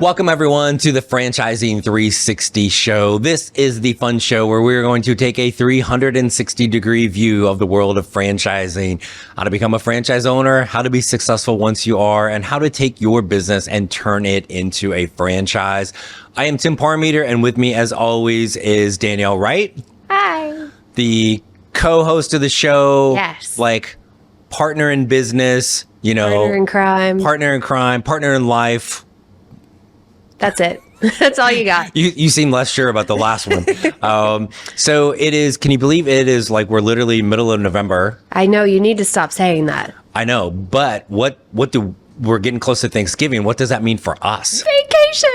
Welcome everyone to the Franchising 360 show. This is the fun show where we're going to take a 360-degree view of the world of franchising, how to become a franchise owner, how to be successful once you are, and how to take your business and turn it into a franchise. I am Tim Parmeter, and with me as always is Danielle Wright. Hi. The co-host of the show. Yes. Like partner in business, you know. Partner in crime. Partner in crime, partner in life. That's it. That's all you got. You seem less sure about the last one. So it is, can you believe it is like we're literally middle of November? I know, you need to stop saying that. I know, but we're getting close to Thanksgiving. What does that mean for us? Vacation.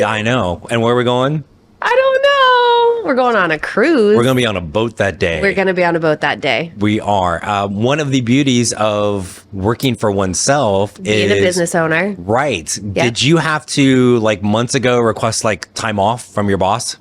I know. And where are we going? I don't know. We're going on a cruise. We're going to be on a boat that day. We're going to be on a boat that day. We are. One of the beauties of working for oneself is being a business owner. Right. Yep. Did you have to, like months ago, request like time off from your boss?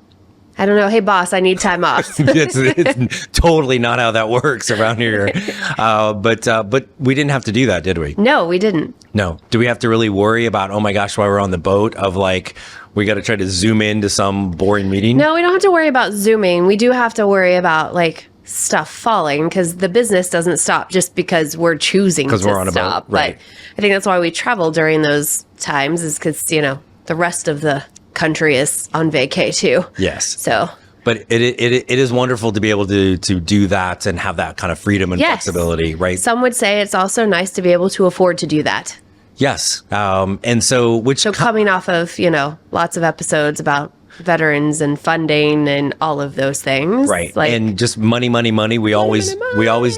I don't know. Hey, boss, I need time off. it's totally not how that works around here. But we didn't have to do that, did we? No, we didn't. No. Do we have to really worry about, oh my gosh, while we're on the boat of like, we got to try to zoom into some boring meeting? No, we don't have to worry about zooming. We do have to worry about like stuff falling because the business doesn't stop just because we're choosing to we're on a stop. boat, right. But I think that's why we travel during those times is because, you know, the rest of the country is on vacay too. Yes. So. But it is wonderful to be able to do that and have that kind of freedom and flexibility, right? Some would say it's also nice to be able to afford to do that. Yes. And so coming off of, you know, lots of episodes about veterans and funding and all of those things. Right. Like, and just money. We always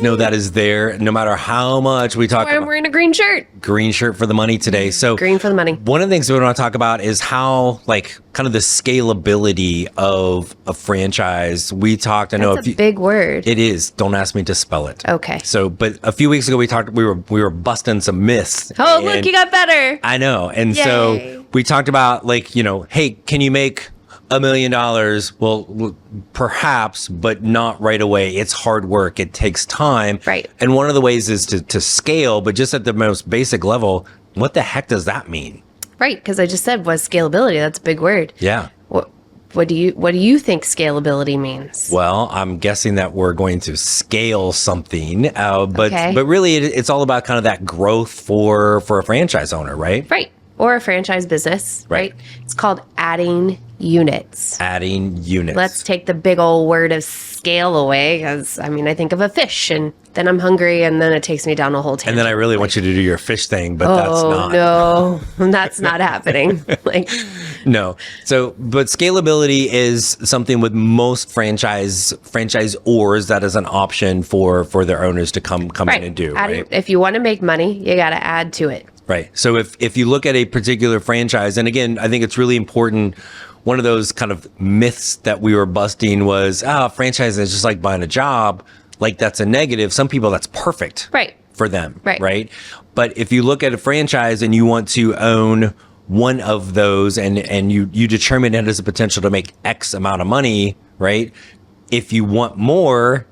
know that is there no matter how much we talk about. I'm wearing a green shirt. Green shirt for the money today. So green for the money. One of the things we want to talk about is how like kind of the scalability of a franchise. We talked, I know That's a big word. It is. Don't ask me to spell it. Okay. So, but a few weeks ago we were busting some myths. Oh, look, you got better. I know. And Yay. so we talked about like, you know, hey, can you make $1 million? Well, perhaps, but not right away. It's hard work. It takes time. Right. And one of the ways is to scale, but just at the most basic level, what the heck does that mean? Right. Because I just said was scalability. That's a big word. Yeah. What do you think scalability means? Well, I'm guessing that we're going to scale something, but really it's all about kind of that growth for a franchise owner, right? Right. Or a franchise business, right? It's called adding units. Adding units. Let's take the big old word of scale away because, I mean, I think of a fish and then I'm hungry and then it takes me down a whole tangent. And then I really want you to do your fish thing, but that's not. Oh, no, that's not happening. Like, no. So, but scalability is something with most franchisors that is an option for their owners to come in and do, right? If you want to make money, you got to add to it. Right. So if you look at a particular franchise, and again, I think it's really important. One of those kind of myths that we were busting was, franchising is just like buying a job. Like that's a negative. Some people that's perfect for them. Right. But if you look at a franchise and you want to own one of those and you determine it has a potential to make X amount of money, right? If you want more,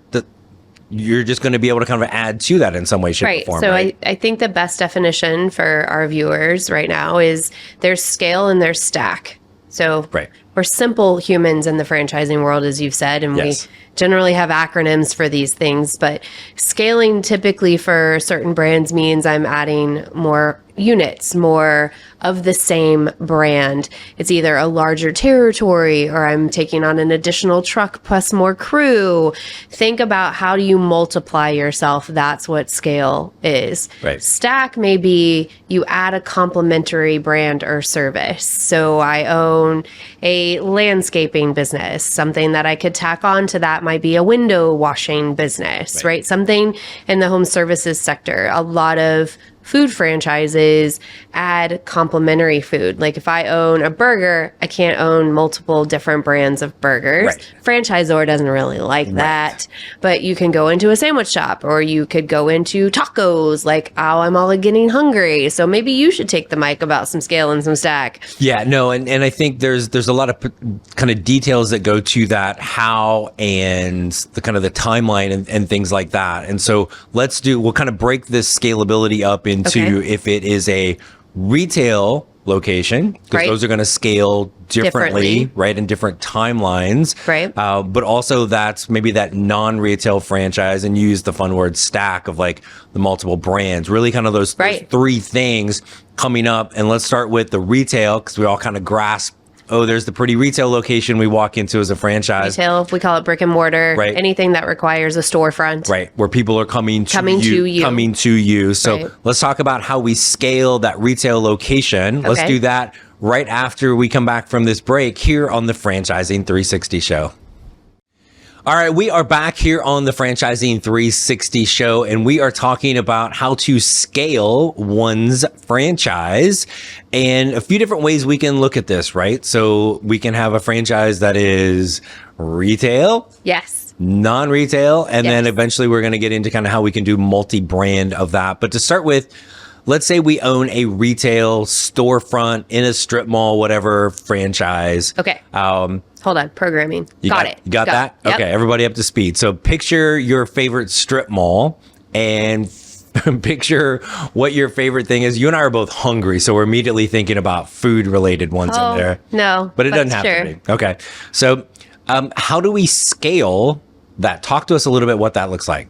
you're just going to be able to kind of add to that in some way, shape, or form. So I think the best definition for our viewers right now is there's scale and there's stack. So we're simple humans in the franchising world, as you've said, and we generally have acronyms for these things. But scaling typically for certain brands means I'm adding more units, more of the same brand. It's either a larger territory or I'm taking on an additional truck plus more crew. Think about how do you multiply yourself? That's what scale is. Right. Stack may be you add a complementary brand or service. So I own a landscaping business. Something that I could tack on to that might be a window washing business, right? Something in the home services sector. A lot of food franchises add complementary food. Like if I own a burger, I can't own multiple different brands of burgers. Right. Franchisor doesn't really like that, but you can go into a sandwich shop or you could go into tacos like, oh, I'm all getting hungry. So maybe you should take the mic about some scale and some stack. Yeah, no. And I think there's a lot of kind of details that go to that, how and the kind of the timeline and things like that. And so we'll kind of break this scalability up into if it is a retail location, because those are going to scale differently, right, in different timelines. Right. But also that's maybe that non-retail franchise, and use the fun word stack of like the multiple brands, really kind of those three things coming up. And let's start with the retail, because we all kind of grasp, oh, there's the pretty retail location we walk into as a franchise. Retail, we call it brick and mortar. Right. Anything that requires a storefront. Right, where people are coming to you. So let's talk about how we scale that retail location. Let's do that right after we come back from this break here on the Franchising 360 Show. All right, we are back here on the Franchising 360 Show, and we are talking about how to scale one's franchise and a few different ways we can look at this, right? So we can have a franchise that is retail. Yes. Non-retail, and then eventually we're going to get into kind of how we can do multi-brand of that. But to start with, let's say we own a retail storefront in a strip mall, whatever franchise. Okay. Hold on, programming. Got it. You got that? Yep. Okay, everybody up to speed. So picture your favorite strip mall and picture what your favorite thing is. You and I are both hungry, so we're immediately thinking about food-related ones in there. No, but it doesn't have to be. Okay. So how do we scale that? Talk to us a little bit what that looks like.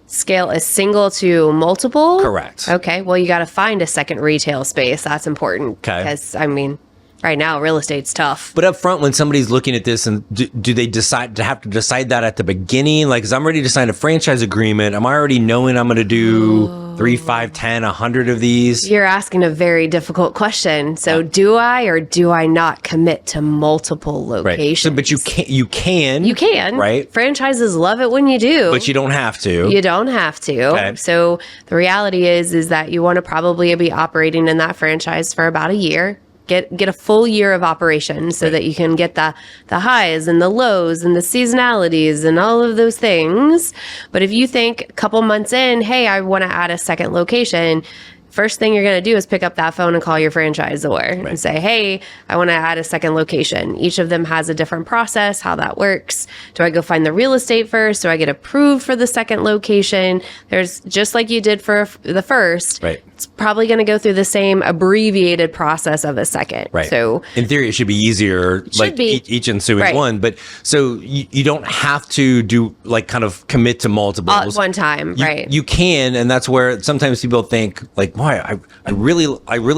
Scale a single to multiple? Correct. Okay. Well, you got to find a second retail space. That's important. Okay. Because, I mean, right now, real estate's tough. But up front, when somebody's looking at this, and do they decide that at the beginning? Like, 'cause I'm ready to sign a franchise agreement. Am I already knowing I'm going to do 3, 5, 10, 100 of these? You're asking a very difficult question. So do I or do I not commit to multiple locations? Right. So, but you can. Right. Franchises love it when you do. But you don't have to. You don't have to. Okay. So the reality is that you want to probably be operating in that franchise for about a year. Get a full year of operation so that you can get the highs and the lows and the seasonalities and all of those things. But if you think a couple months in, hey, I want to add a second location, first thing you're going to do is pick up that phone and call your franchisor and say, hey, I want to add a second location. Each of them has a different process, how that works. Do I go find the real estate first? Do I get approved for the second location? There's just like you did for the first. Right. It's probably going to go through the same abbreviated process of a second. Right. So in theory, it should be easier, like each ensuing one. But so you don't have to do like kind of commit to multiples at one time, right? You can, and that's where sometimes people think like, why? I really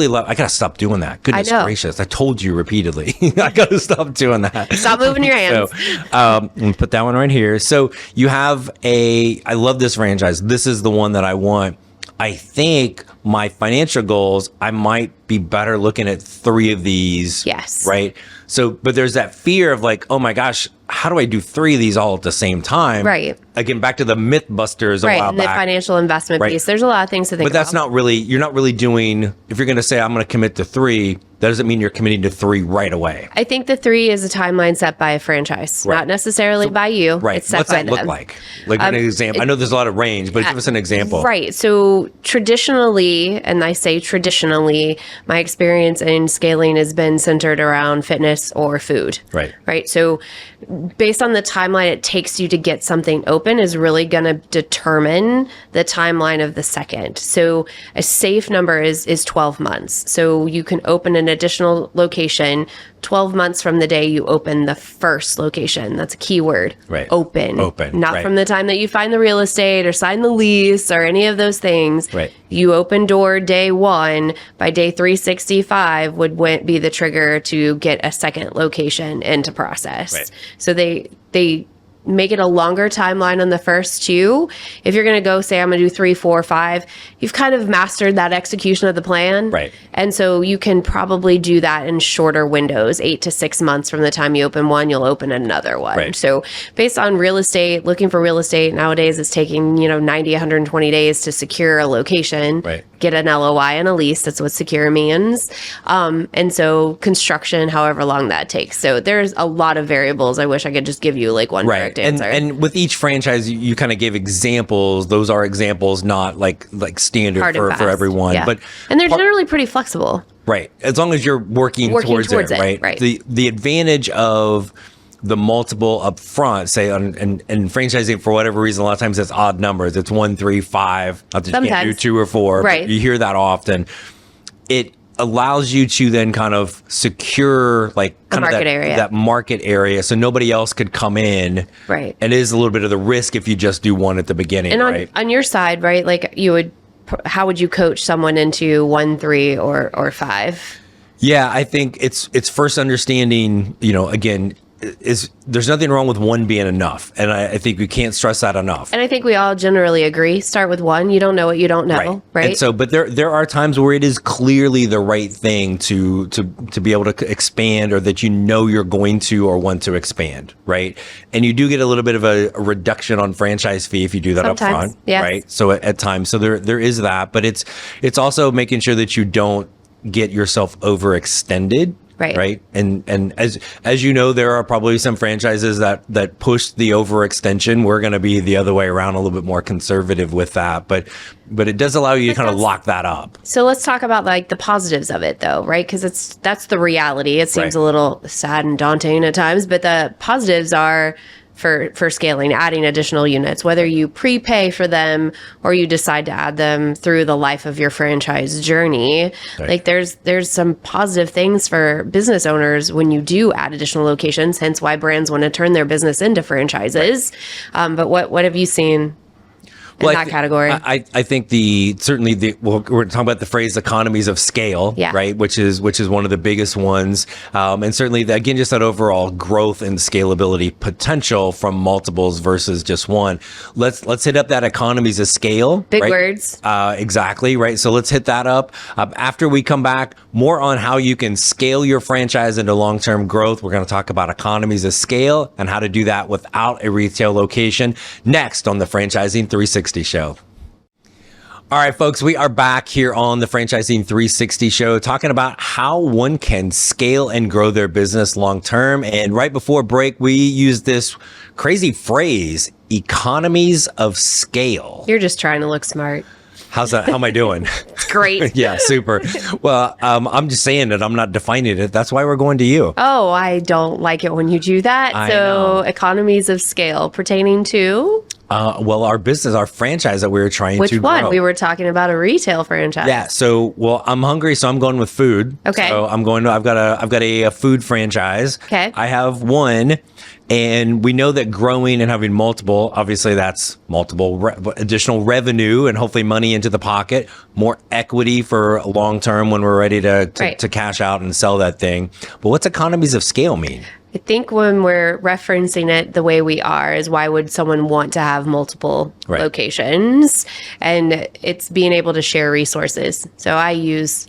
love. I gotta stop doing that. Goodness gracious! I told you repeatedly. I gotta stop doing that. Stop moving your hands. So, put that one right here. So you have I love this franchise. This is the one that I want. I think my financial goals, I might be better looking at 3 of these. Yes. Right. So, but there's that fear of like, oh my gosh, how do I do 3 of these all at the same time? Right. Again, back to the Mythbusters a while and the back. financial investment piece. There's a lot of things to think about. But that's not really, you're not really doing, if you're going to say, I'm going to commit to 3, that doesn't mean you're committing to 3 right away. I think the 3 is a timeline set by a franchise, not necessarily by you. Right. It's set What's by that look like? Like an example. I know there's a lot of range, but give us an example. Right. So traditionally, and I say traditionally, my experience in scaling has been centered around fitness or food. Right. Right. So based on the timeline it takes you to get something open is really going to determine the timeline of the second. So a safe number is 12 months. So you can open an additional location 12 months from the day you open the first location. That's a key word. Right. Open. Not right. from the time that you find the real estate or sign the lease or any of those things. Right. You open door day 1. By day 365 would be the trigger to get a second location into process. Right. So they make it a longer timeline on the first 2. If you're going to go say, I'm going to do 3, 4, 5, you've kind of mastered that execution of the plan. Right. And so you can probably do that in shorter windows, 8 to 6 months from the time you open one, you'll open another one. Right. So based on real estate, looking for real estate nowadays, it's taking, 90, 120 days to secure a location. Right. Get an LOI and a lease. That's what secure means. And so construction, however long that takes. So there's a lot of variables. I wish I could just give you like one direct answer. And with each franchise, you kind of gave examples. Those are examples, not like standard for everyone. Yeah. But and they're generally pretty flexible. Right. As long as you're working towards it, right? Right. The advantage of the multiple up front, say, and franchising, for whatever reason, a lot of times it's odd numbers. It's 1, 3, 5. Not that you can't do 2 or 4. Right. But you hear that often. allows you to then kind of secure like kind of that market area, so nobody else could come in. Right. And it is a little bit of the risk if you just do one at the beginning. And right? on your side, right? Like how would you coach someone into 1, 3, or 5? Yeah, I think it's first understanding, again, there's nothing wrong with one being enough. And I think we can't stress that enough. And I think we all generally agree, start with one. You don't know what you don't know, right? And so, but there are times where it is clearly the right thing to be able to expand, or that you're going to or want to expand, right? And you do get a little bit of a reduction on franchise fee if you do that up front, yes. right? So at times, so there is that, but it's also making sure that you don't get yourself overextended. Right. And as you know, there are probably some franchises that push the overextension. We're going to be the other way around, a little bit more conservative with that. But it does allow you to kind of lock that up. So let's talk about like the positives of it though, right? Because that's the reality. It seems a little sad and daunting at times, but the positives are for scaling, adding additional units, whether you prepay for them or you decide to add them through the life of your franchise journey. Right. Like there's some positive things for business owners when you do add additional locations, hence why brands want to turn their business into franchises. Right. But what have you seen in that category? I think we're talking about the phrase economies of scale, right? Which is one of the biggest ones. And certainly again, just that overall growth and scalability potential from multiples versus just one. Let's hit up that economies of scale. Big right? words. Exactly. Right. So let's hit that up. After we come back, more on how you can scale your franchise into long-term growth. We're going to talk about economies of scale and how to do that without a retail location next on the Franchising 360 Show. All right, folks, we are back here on the Franchising 360 Show talking about how one can scale and grow their business long term. And right before break, we used this crazy phrase, economies of scale. You're just trying to look smart. How's that? How am I doing? It's great. Yeah, super. Well, I'm just saying it. I'm not defining it. That's why we're going to you. Oh, I don't like it when you do that. I know. Economies of scale pertaining to? Well, our business, our franchise that we were trying to grow. Which one? We were talking about a retail franchise. Yeah. So, I'm hungry, so I'm going with food. Okay. So I've got a food franchise. Okay. I have one, and we know that growing and having multiple, obviously that's multiple additional revenue and hopefully money into the pocket, more equity for long term when we're ready to cash out and sell that thing. But what's economies of scale mean? I think when we're referencing it the way we are is why would someone want to have multiple locations? And it's being able to share resources. So I use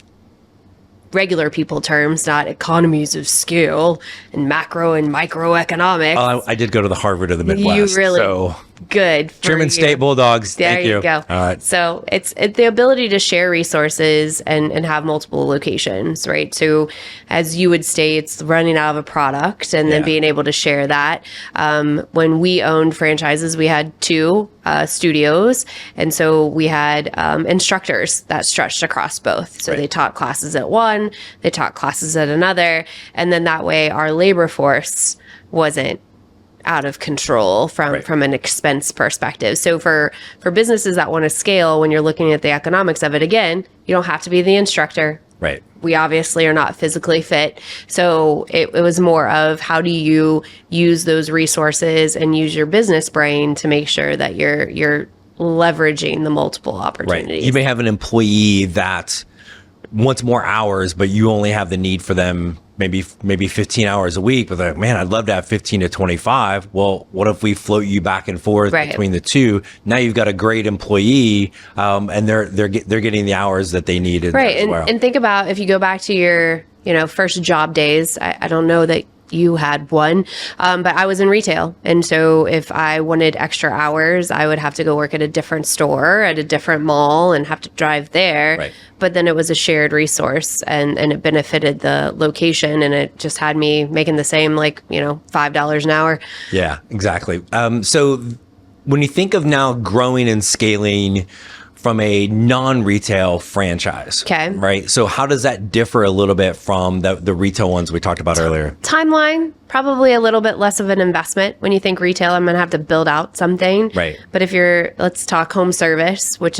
regular people terms, not economies of scale and macro and microeconomics. Oh, I did go to the Harvard of the Midwest. You really good. German State Bulldogs. There Thank you. You go. All right. So it's the ability to share resources and have multiple locations, right? So as you would say, it's running out of a product and then being able to share that. When we owned franchises, we had 2 studios. And so we had instructors that stretched across both. So they taught classes at one, they taught classes at another. And then that way our labor force wasn't out of control from an expense perspective. So for businesses that want to scale, when you're looking at the economics of it, again, you don't have to be the instructor. Right. We obviously are not physically fit. So it was more of how do you use those resources and use your business brain to make sure that you're leveraging the multiple opportunities. Right. You may have an employee that wants more hours, but you only have the need for them maybe 15 hours a week. But like, man, I'd love to have 15 to 25. Well, what if we float you back and forth between the two? Now you've got a great employee, and they're getting the hours that they need. And think about if you go back to your first job days. I don't know that you had one, but I was in retail. And so if I wanted extra hours, I would have to go work at a different store, at a different mall, and have to drive there. Right. But then it was a shared resource and it benefited the location, and it just had me making the same, $5 an hour. Yeah, exactly. So when you think of now growing and scaling from a non-retail franchise. Okay. Right. So how does that differ a little bit from the retail ones we talked about earlier? Timeline, probably a little bit less of an investment. When you think retail, I'm going to have to build out something. Right. But if let's talk home service, which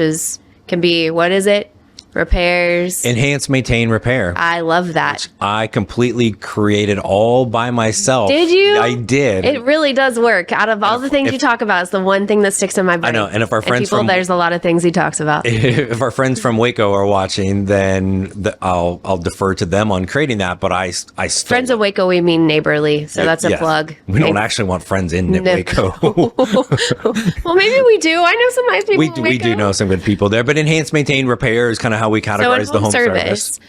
can be, what is it? repairs. Enhance, maintain, repair. I love that. Which I completely created all by myself. Did you? I did. It really does work. Out of all the things you talk about, it's the one thing that sticks in my brain. I know. And if our friends there's a lot of things he talks about. If our friends from Waco are watching, then I'll defer to them on creating that. But I friends of Waco, we mean neighborly, so that's a plug. We don't actually want friends in Waco. Well, maybe we do. I know some nice people. We do know some good people there. But enhance, maintain, repair is kind of how we categorize the home service.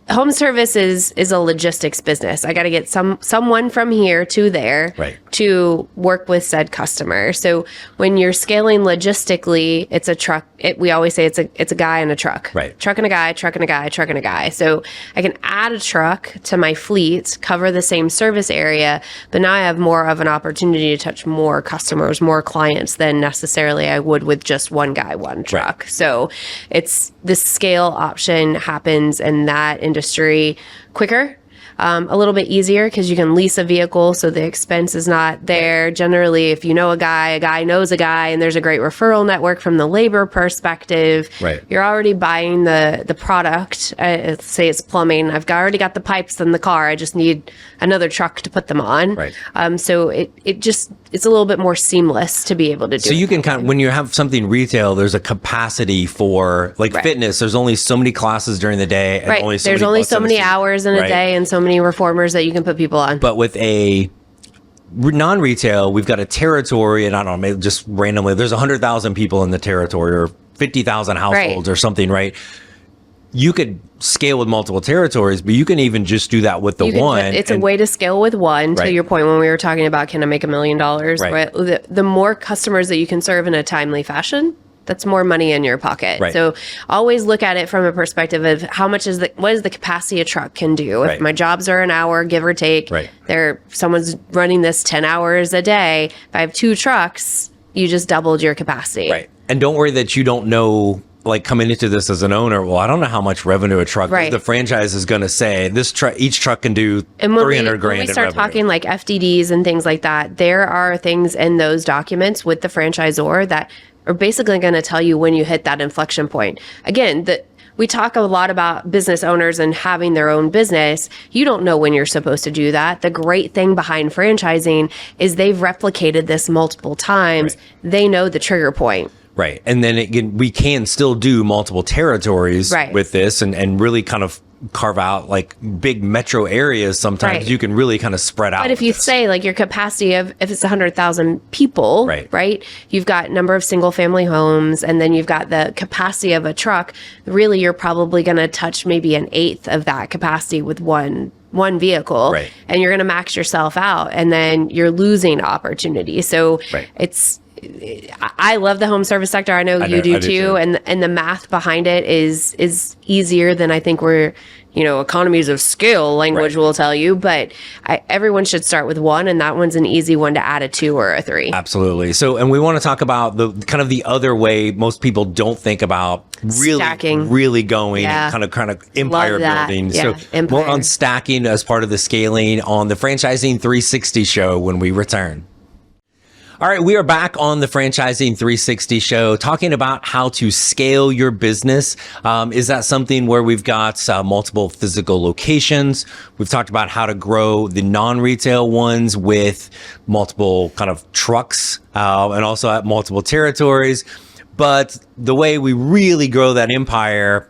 Home service is a logistics business. I got to get someone from here to there to work with said customer. So when you're scaling logistically, it's a truck. We always say it's a guy and a truck. Right. Truck and a guy, truck and a guy, truck and a guy. So I can add a truck to my fleet, cover the same service area, but now I have more of an opportunity to touch more customers, more clients than necessarily I would with just one guy, one truck. Right. So it's the scale option happens in that industry quicker. A little bit easier because you can lease a vehicle, so the expense is not there. Generally, if you know a guy knows a guy, and there's a great referral network from the labor perspective, you're already buying the product. Say it's plumbing. I've already got the pipes in the car. I just need another truck to put them on. So it's a little bit more seamless to be able to do. So you can kind of, when you have something retail, there's a capacity for fitness. There's only so many classes during the day, and there's only so many hours in a day, and so many reformers that you can put people on. But with a non-retail, we've got a territory, and I don't know, maybe just randomly, there's 100,000 people in the territory, or 50,000 households or something, right? You could scale with multiple territories, but you can even just do that with the one. It's a way to scale with one, to your point when we were talking about, can I make $1 million? Right. The more customers that you can serve in a timely fashion, that's more money in your pocket. So always look at it from a perspective of what is the capacity a truck can do. If my jobs are an hour, give or take, someone's running this 10 hours a day. If I have 2 trucks, you just doubled your capacity. And don't worry that you don't know, like coming into this as an owner, well, I don't know how much revenue a truck, the franchise is going to say each truck can do 300 grand. When we start talking like FDDs and things like that, there are things in those documents with the franchisor that are basically going to tell you when you hit that inflection point. Again, we talk a lot about business owners and having their own business. You don't know when you're supposed to do that. The great thing behind franchising is they've replicated this multiple times. They know the trigger point. And then we can still do multiple territories with this and really kind of carve out like big metro areas. Sometimes you can really kind of spread out. But if you say like your capacity of, if it's 100,000 people, you've got number of single family homes, and then you've got the capacity of a truck, really you're probably going to touch maybe 1/8 of that capacity with one vehicle, and you're going to max yourself out, and then you're losing opportunity. So I love the home service sector. I know you do too. And the math behind it is easier than I think economies of scale language will tell you. But everyone should start with one, and that one's an easy one to add a 2 or a 3. Absolutely. So, and we want to talk about the kind of the other way most people don't think about stacking. really going kind of empire building. So more on stacking as part of the scaling on the Franchising 360 show when we return. All right, we are back on the Franchising 360 show talking about how to scale your business. Is that something where we've got multiple physical locations? We've talked about how to grow the non-retail ones with multiple kind of trucks and also at multiple territories. But the way we really grow that empire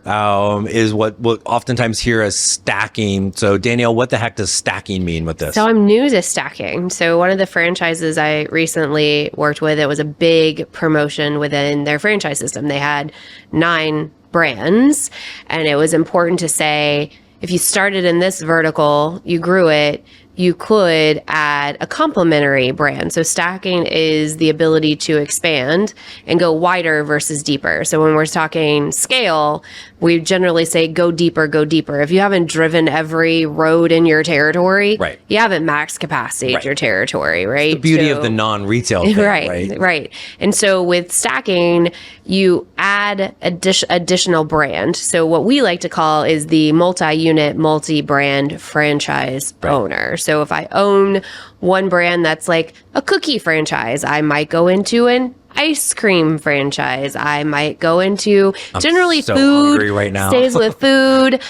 is what we'll oftentimes hear as stacking. So Danielle, what the heck does stacking mean with this? So I'm new to stacking. So one of the franchises I recently worked with, it was a big promotion within their franchise system. They had 9 brands, and it was important to say, if you started in this vertical, you grew it, you could add a complementary brand. So stacking is the ability to expand and go wider versus deeper. So when we're talking scale, we generally say go deeper, go deeper. If you haven't driven every road in your territory, you haven't maxed capacity at your territory, right? It's the beauty of the non-retail thing, right. And so with stacking, you add additional brand. So what we like to call is the multi-unit, multi-brand franchise owner. So if I own one brand that's like a cookie franchise, I might go into an ice cream franchise. I might go into generally so food hungry right now. Stays with food,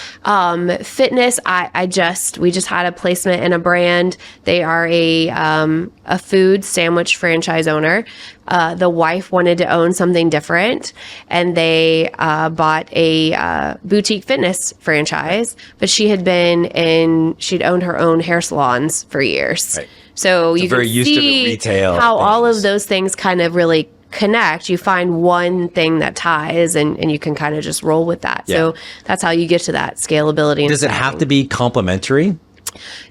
fitness. We just had a placement in a brand. They are a food sandwich franchise owner. The wife wanted to own something different, and they bought a boutique fitness franchise. But she'd owned her own hair salons for years. Right. So you can see how all of those things kind of really connect. You find one thing that ties, and you can kind of just roll with that. Yeah. So that's how you get to that scalability. Does it have to be complementary?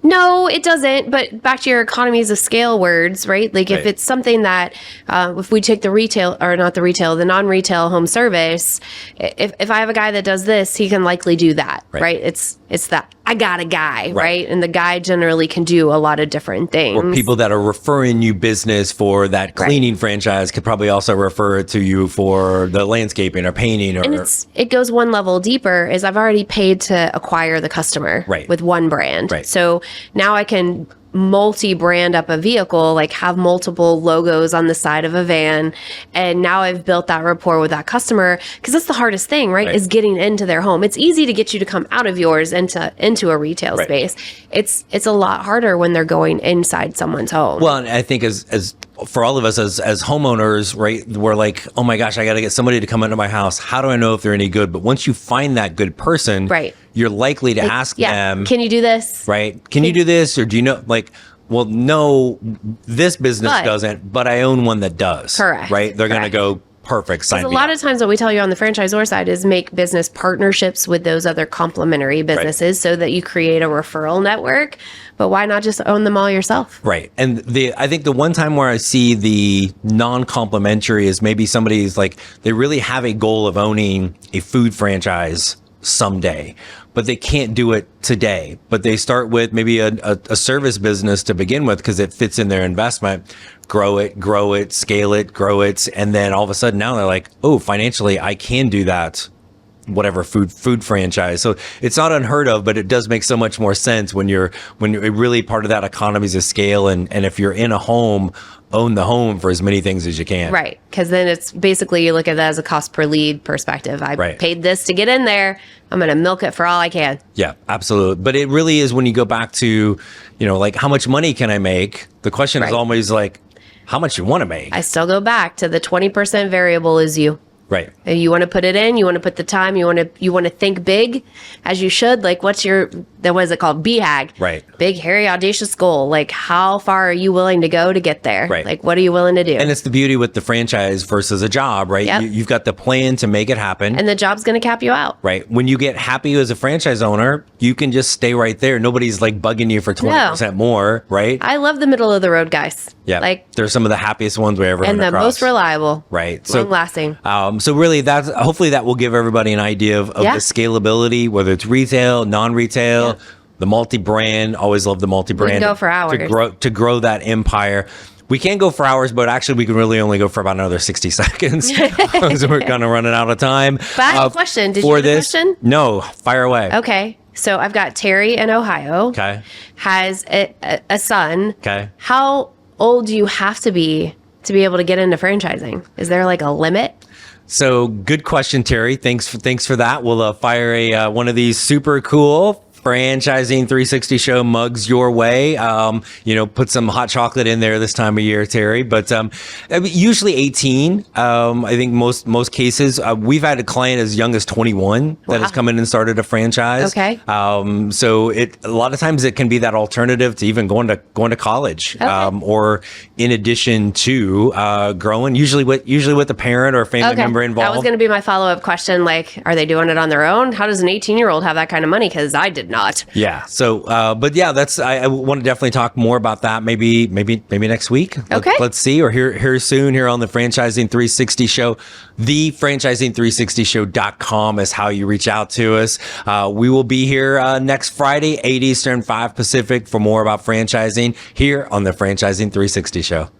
No, it doesn't. But back to your economies of scale words, right? Like if it's something that, if we take the non-retail home service, if I have a guy that does this, he can likely do that, right? It's that I got a guy, right? And the guy generally can do a lot of different things. Or people that are referring you business for that cleaning franchise could probably also refer it to you for the landscaping or painting. And it goes one level deeper, is I've already paid to acquire the customer with one brand. Right. So now I can multi-brand up a vehicle, like have multiple logos on the side of a van. And now I've built that rapport with that customer, because that's the hardest thing, right? Is getting into their home. It's easy to get you to come out of yours into a retail space. It's a lot harder when they're going inside someone's home. Well, and I think as for all of us as homeowners, right, we're like, oh my gosh, I got to get somebody to come into my house. How do I know if they're any good? But once you find that good person, you're likely to ask them, can you do this? Right. Can you do this? Or do you know, like, well, no, this business doesn't, but I own one that does. Correct. Right. They're going to go, perfect. Sign me a lot of times what we tell you on the franchisor side is make business partnerships with those other complementary businesses so that you create a referral network. But why not just own them all yourself? Right. And I think the one time where I see the non-complementary is maybe somebody's like, they really have a goal of owning a food franchise someday, but they can't do it today. But they start with maybe a service business to begin with because it fits in their investment. Grow it, scale it, grow it. And then all of a sudden now they're like, oh, financially, I can do that. Whatever food franchise. So it's not unheard of, but it does make so much more sense when you're really part of that economies of scale. And if you're in a home, own the home for as many things as you can. Right. Because then it's basically, you look at that as a cost per lead perspective. I paid this to get in there. I'm going to milk it for all I can. Yeah, absolutely. But it really is when you go back to, like, how much money can I make? The question is always like, how much you want to make? I still go back to the 20% variable is you. Right. You want to put it in, you want to put the time, you want to think big, as you should. Like, what is it called? BHAG. Right. Big, hairy, audacious goal. Like, how far are you willing to go to get there? Right. Like, what are you willing to do? And it's the beauty with the franchise versus a job, right? Yep. You've got the plan to make it happen. And the job's going to cap you out. Right. When you get happy as a franchise owner, you can just stay right there. Nobody's like bugging you for 20% more, right? I love the middle of the road guys. Yeah. Like, they're some of the happiest ones we ever and the across. Most reliable. Right. So long lasting. So really hopefully that will give everybody an idea of the scalability, whether it's retail, non-retail, the multi-brand. Always love the multi-brand. We can go for hours. To grow that empire. We can go for hours, but actually we can really only go for about another 60 seconds. So we're kind of running out of time. But I have a question. Did you have a question? No, fire away. Okay. So I've got Terry in Ohio. Okay. Has a son. Okay. How old do you have to be able to get into franchising? Is there like a limit? So good question, Terry. Thanks for that. We'll fire one of these super cool Franchising 360 show mugs your way. Put some hot chocolate in there this time of year, Terry. But usually 18. I think most cases. We've had a client as young as 21 that has come in and started a franchise. Okay. So a lot of times it can be that alternative to even going to college, or in addition to growing. Usually with a parent or a family member involved. That was going to be my follow-up question. Like, are they doing it on their own? How does an 18-year-old have that kind of money? Because I did not. Yeah. So, but yeah, I want to definitely talk more about that. Maybe next week. Okay. Let's see, or here soon here on the Franchising 360 show. The Franchising360show.com is how you reach out to us. We will be here next Friday, 8 Eastern, 5 Pacific for more about franchising here on the Franchising 360 show.